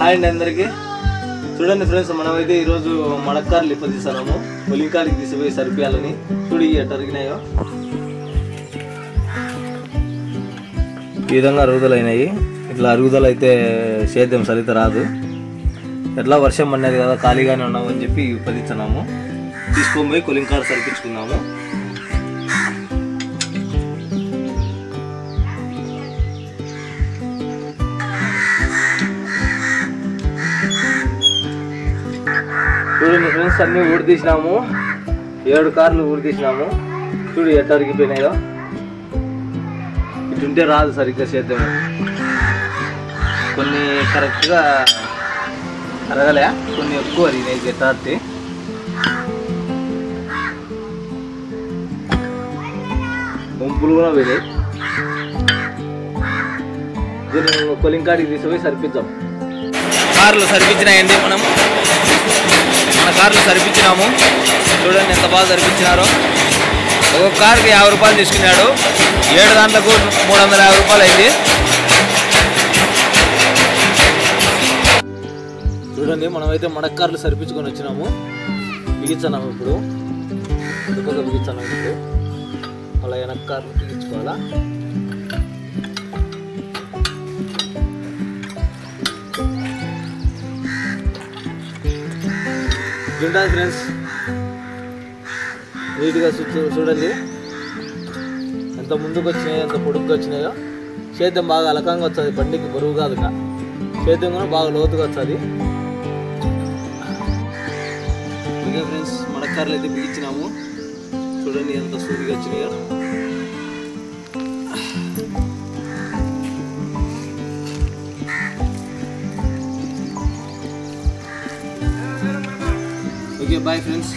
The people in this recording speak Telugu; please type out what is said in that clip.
హాయ్ అండి అందరికీ. చూడండి ఫ్రెండ్స్, మనమైతే ఈరోజు మడక్కార్లు ఇప్పదీస్తున్నాము. పొలింకాడికి తీసిపోయి సరిపోయాలని. చూడు ఎట్లా అరిగినాయో, ఈ విధంగా అరుగుదలైనాయి. ఇట్లా అరుగుదల అయితే సేద్యం సరిత రాదు. ఎట్లా వర్షం పడినది కదా, ఖాళీగానే ఉన్నామని చెప్పి ఇప్పదీస్తున్నాము. తీసుకొని పోయి కొలింకాడు సరిపించుకున్నాము. చూడండి ఫ్రెండ్స్, అన్నీ ఊడి తీసినాము. 7 కార్లు ఊడి తీసినాము. చూడు ఎట్లా అరిగిపోయినాయో. ఇటుంటే రాదు సరిగ్గా సేద్యం. కొన్ని కరెక్ట్గా అరగలే, కొన్ని ఎక్కువ అరిగినాయి గట్టార్తి. వంపులు కూడా పోయినాయి. దీన్ని కొలింకాడికి తీసుకుపోయి సరిపిద్దాం. కార్లు సరిపించినాయండి. మన కార్లు సరిపించినాము. చూడండి ఎంత బాగా సరిపించినారో. ఒక్కొక్క కార్కి 50 రూపాయలు తీసుకున్నాడు. 7 దాంట్లకు 350 రూపాయలు అయింది. చూడండి, మనమైతే మడక్కార్లు సరిపించుకొని వచ్చినాము. బిగించున్నాము ఇప్పుడు. కొద్దిగా బిగించున్నాము ఇప్పుడు. అలా వెనక్కార్లు బిగించుకోవాలా. చూడండి ఫ్రెండ్స్, నీట్గా చూడండి ఎంత ముందుకు వచ్చినాయో, ఎంత పొడుగ్గా వచ్చినాయో. సేద్యం బాగా అలకంగా వస్తుంది, బండికి బరువు కాదుగా. సేద్యం కూడా బాగా లోతుగా వస్తుంది. ఓకే ఫ్రెండ్స్, మడక్కార్లు అయితే బిగించినాము. చూడండి ఎంత సూదిగా వచ్చినాయో. Okay, bye friends.